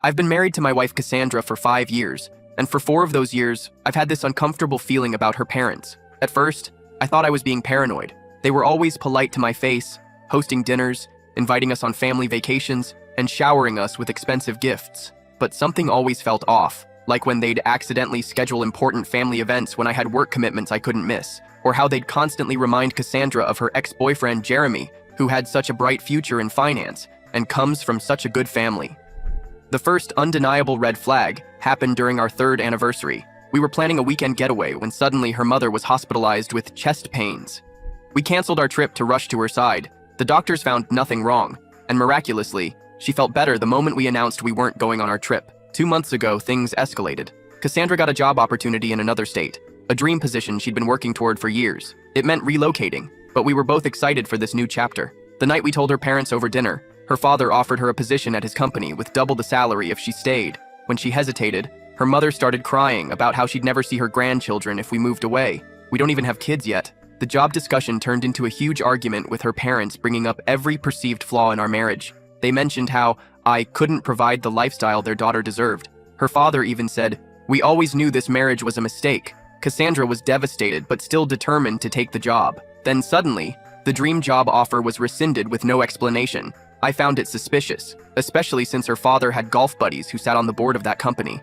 I've been married to my wife Cassandra for 5 years, and for 4 of those years, I've had this uncomfortable feeling about her parents. At first, I thought I was being paranoid. They were always polite to my face, hosting dinners, inviting us on family vacations, and showering us with expensive gifts. But something always felt off, like when they'd accidentally schedule important family events when I had work commitments I couldn't miss, or how they'd constantly remind Cassandra of her ex-boyfriend Jeremy, who had such a bright future in finance and comes from such a good family. The first undeniable red flag happened during our 3rd anniversary. We were planning a weekend getaway when suddenly her mother was hospitalized with chest pains. We canceled our trip to rush to her side. The doctors found nothing wrong, and miraculously, she felt better the moment we announced we weren't going on our trip. 2 months ago, things escalated. Cassandra got a job opportunity in another state, a dream position she'd been working toward for years. It meant relocating, but we were both excited for this new chapter. The night we told her parents over dinner, her father offered her a position at his company with double the salary if she stayed. When she hesitated, her mother started crying about how she'd never see her grandchildren if we moved away. We don't even have kids yet. The job discussion turned into a huge argument with her parents, bringing up every perceived flaw in our marriage. They mentioned how I couldn't provide the lifestyle their daughter deserved. Her father even said, "We always knew this marriage was a mistake." Cassandra was devastated but still determined to take the job. Then suddenly, the dream job offer was rescinded with no explanation. I found it suspicious, especially since her father had golf buddies who sat on the board of that company.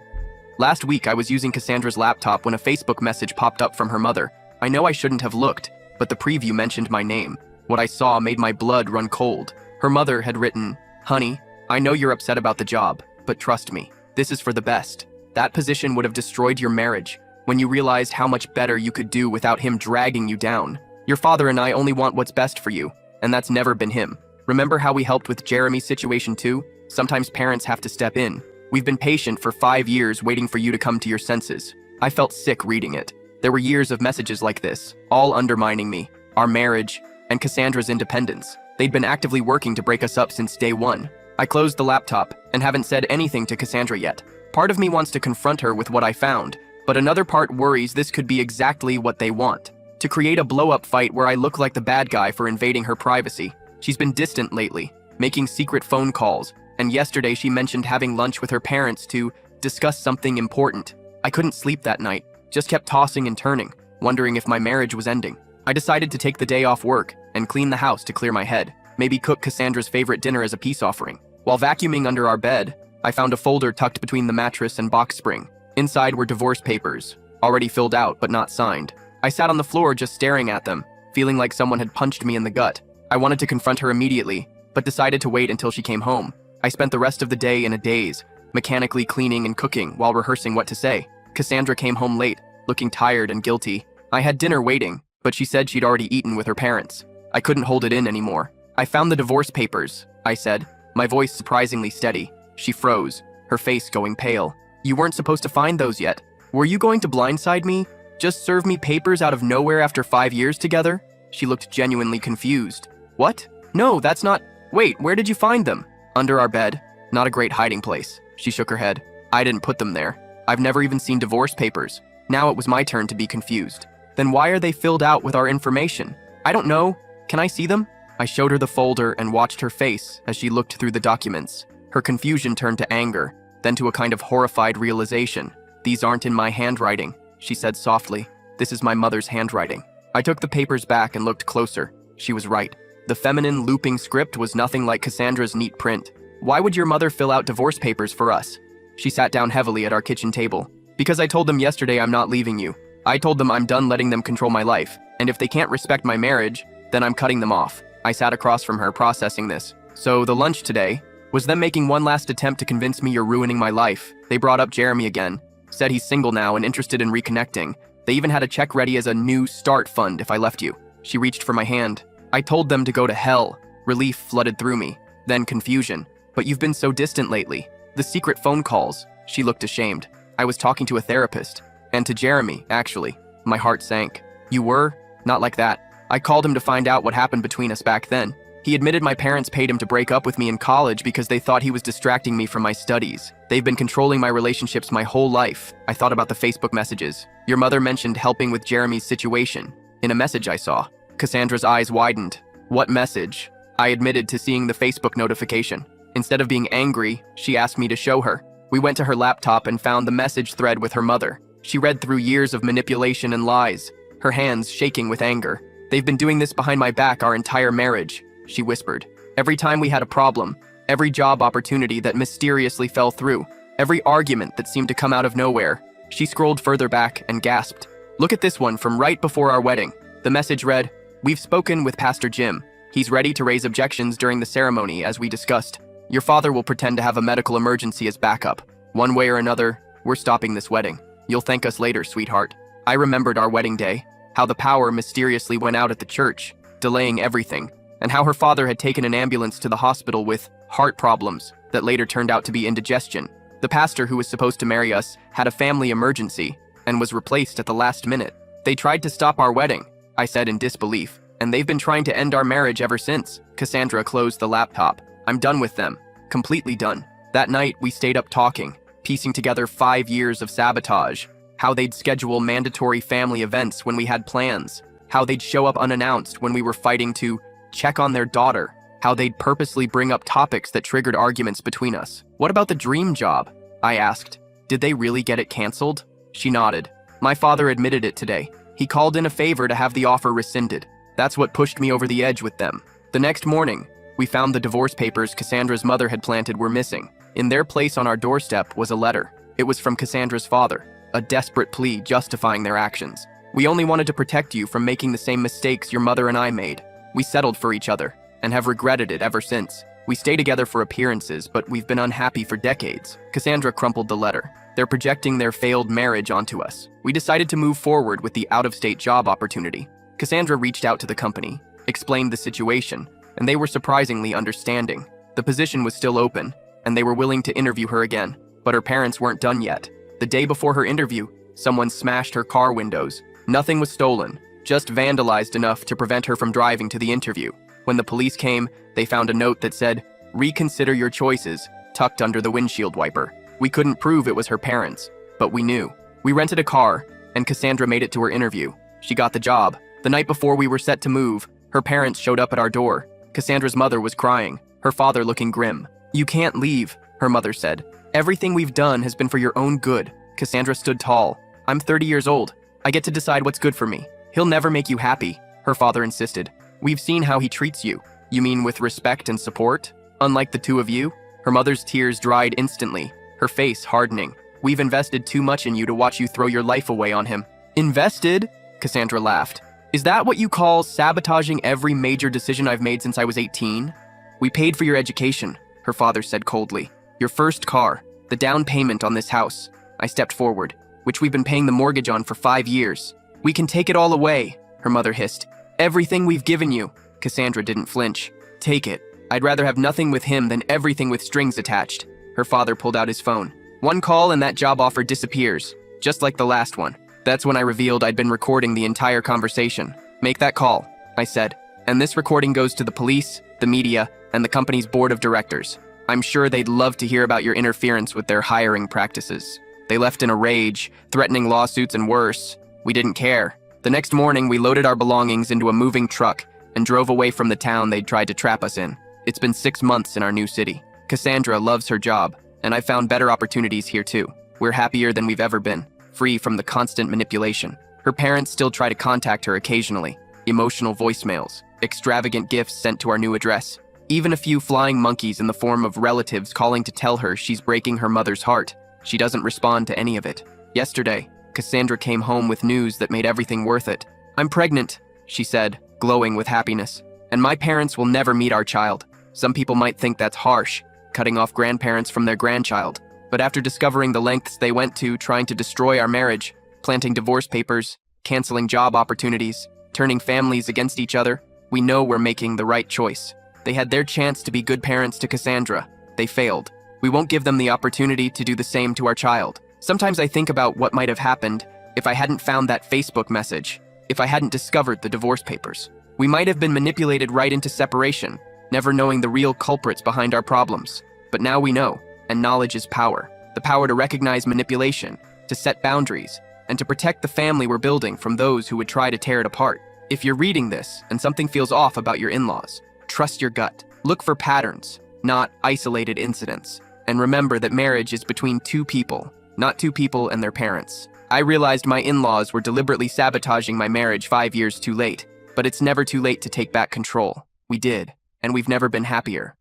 Last week, I was using Cassandra's laptop when a Facebook message popped up from her mother. I know I shouldn't have looked, but the preview mentioned my name. What I saw made my blood run cold. Her mother had written, "Honey, I know you're upset about the job, but trust me, this is for the best. That position would have destroyed your marriage when you realized how much better you could do without him dragging you down. Your father and I only want what's best for you, and that's never been him. Remember how we helped with Jeremy's situation too? Sometimes parents have to step in. We've been patient for 5 years waiting for you to come to your senses." I felt sick reading it. There were years of messages like this, all undermining me, our marriage, and Cassandra's independence. They'd been actively working to break us up since day one. I closed the laptop and haven't said anything to Cassandra yet. Part of me wants to confront her with what I found, but another part worries this could be exactly what they want. To create a blow-up fight where I look like the bad guy for invading her privacy. She's been distant lately, making secret phone calls, and yesterday she mentioned having lunch with her parents to discuss something important. I couldn't sleep that night, just kept tossing and turning, wondering if my marriage was ending. I decided to take the day off work and clean the house to clear my head, maybe cook Cassandra's favorite dinner as a peace offering. While vacuuming under our bed, I found a folder tucked between the mattress and box spring. Inside were divorce papers, already filled out but not signed. I sat on the floor just staring at them, feeling like someone had punched me in the gut. I wanted to confront her immediately, but decided to wait until she came home. I spent the rest of the day in a daze, mechanically cleaning and cooking while rehearsing what to say. Cassandra came home late, looking tired and guilty. I had dinner waiting, but she said she'd already eaten with her parents. I couldn't hold it in anymore. "I found the divorce papers," I said, my voice surprisingly steady. She froze, her face going pale. "You weren't supposed to find those yet. Were you going to blindside me? Just serve me papers out of nowhere after 5 years together?" She looked genuinely confused. "What? No, that's not— Wait, where did you find them?" "Under our bed. Not a great hiding place." She shook her head. "I didn't put them there. I've never even seen divorce papers." Now it was my turn to be confused. "Then why are they filled out with our information?" "I don't know. Can I see them?" I showed her the folder and watched her face as she looked through the documents. Her confusion turned to anger, then to a kind of horrified realization. "These aren't in my handwriting," she said softly. "This is my mother's handwriting." I took the papers back and looked closer. She was right. The feminine, looping script was nothing like Cassandra's neat print. "Why would your mother fill out divorce papers for us?" She sat down heavily at our kitchen table. "Because I told them yesterday I'm not leaving you. I told them I'm done letting them control my life, and if they can't respect my marriage, then I'm cutting them off." I sat across from her, processing this. "So the lunch today was them making one last attempt to convince me you're ruining my life. They brought up Jeremy again, said he's single now and interested in reconnecting. They even had a check ready as a new start fund if I left you." She reached for my hand. "I told them to go to hell." Relief flooded through me, then confusion. "But you've been so distant lately. The secret phone calls." She looked ashamed. "I was talking to a therapist. And to Jeremy, actually." My heart sank. "You were? Not like that. I called him to find out what happened between us back then. He admitted my parents paid him to break up with me in college because they thought he was distracting me from my studies. They've been controlling my relationships my whole life." I thought about the Facebook messages. "Your mother mentioned helping with Jeremy's situation in a message I saw." Cassandra's eyes widened. "What message?" I admitted to seeing the Facebook notification. Instead of being angry, she asked me to show her. We went to her laptop and found the message thread with her mother. She read through years of manipulation and lies, her hands shaking with anger. "They've been doing this behind my back our entire marriage," she whispered. "Every time we had a problem, every job opportunity that mysteriously fell through, every argument that seemed to come out of nowhere." She scrolled further back and gasped. "Look at this one from right before our wedding." The message read, "We've spoken with Pastor Jim. He's ready to raise objections during the ceremony as we discussed. Your father will pretend to have a medical emergency as backup. One way or another, we're stopping this wedding. You'll thank us later, sweetheart." I remembered our wedding day, how the power mysteriously went out at the church, delaying everything, and how her father had taken an ambulance to the hospital with heart problems that later turned out to be indigestion. The pastor who was supposed to marry us had a family emergency and was replaced at the last minute. "They tried to stop our wedding," I said in disbelief, "and they've been trying to end our marriage ever since." Cassandra closed the laptop. "I'm done with them. Completely done." That night, we stayed up talking, piecing together 5 years of sabotage, how they'd schedule mandatory family events when we had plans, how they'd show up unannounced when we were fighting to check on their daughter, how they'd purposely bring up topics that triggered arguments between us. "What about the dream job?" I asked. "Did they really get it canceled?" She nodded. "My father admitted it today. He called in a favor to have the offer rescinded. That's what pushed me over the edge with them." The next morning, we found the divorce papers Cassandra's mother had planted were missing. In their place on our doorstep was a letter. It was from Cassandra's father, a desperate plea justifying their actions. "We only wanted to protect you from making the same mistakes your mother and I made. We settled for each other and have regretted it ever since. We stay together for appearances, but we've been unhappy for decades." Cassandra crumpled the letter. "They're projecting their failed marriage onto us. We decided to move forward with the out-of-state job opportunity." Cassandra reached out to the company, explained the situation, and they were surprisingly understanding. The position was still open, and they were willing to interview her again, but her parents weren't done yet. The day before her interview, someone smashed her car windows. Nothing was stolen, just vandalized enough to prevent her from driving to the interview. When the police came, they found a note that said, "Reconsider your choices," tucked under the windshield wiper. We couldn't prove it was her parents, but we knew. We rented a car, and Cassandra made it to her interview. She got the job. The night before we were set to move, her parents showed up at our door. Cassandra's mother was crying, her father looking grim. "You can't leave," her mother said. "Everything we've done has been for your own good." Cassandra stood tall. "I'm 30 years old. I get to decide what's good for me." "He'll never make you happy," her father insisted. "We've seen how he treats you." "You mean with respect and support? Unlike the two of you?" Her mother's tears dried instantly, her face hardening. "We've invested too much in you to watch you throw your life away on him." "Invested?" Cassandra laughed. "Is that what you call sabotaging every major decision I've made since I was 18? "We paid for your education," her father said coldly. "Your first car, the down payment on this house." I stepped forward, "which we've been paying the mortgage on for 5 years. "We can take it all away," her mother hissed. "Everything we've given you." Cassandra didn't flinch. "Take it. I'd rather have nothing with him than everything with strings attached." Her father pulled out his phone. "One call and that job offer disappears, just like the last one." That's when I revealed I'd been recording the entire conversation. "Make that call," I said. "And this recording goes to the police, the media, and the company's board of directors. I'm sure they'd love to hear about your interference with their hiring practices." They left in a rage, threatening lawsuits and worse. We didn't care. The next morning, we loaded our belongings into a moving truck and drove away from the town they'd tried to trap us in. It's been 6 months in our new city. Cassandra loves her job, and I found better opportunities here too. We're happier than we've ever been, free from the constant manipulation. Her parents still try to contact her occasionally. Emotional voicemails, extravagant gifts sent to our new address. Even a few flying monkeys in the form of relatives calling to tell her she's breaking her mother's heart. She doesn't respond to any of it. Yesterday, Cassandra came home with news that made everything worth it. "I'm pregnant," she said, glowing with happiness. "And my parents will never meet our child." Some people might think that's harsh, cutting off grandparents from their grandchild. But after discovering the lengths they went to trying to destroy our marriage, planting divorce papers, canceling job opportunities, turning families against each other, we know we're making the right choice. They had their chance to be good parents to Cassandra. They failed. We won't give them the opportunity to do the same to our child. Sometimes I think about what might have happened if I hadn't found that Facebook message, if I hadn't discovered the divorce papers. We might have been manipulated right into separation, never knowing the real culprits behind our problems. But now we know, and knowledge is power. The power to recognize manipulation, to set boundaries, and to protect the family we're building from those who would try to tear it apart. If you're reading this and something feels off about your in-laws, trust your gut. Look for patterns, not isolated incidents. and remember that marriage is between two people, not two people and their parents. I realized my in-laws were deliberately sabotaging my marriage 5 years too late, but it's never too late to take back control. We did, and we've never been happier.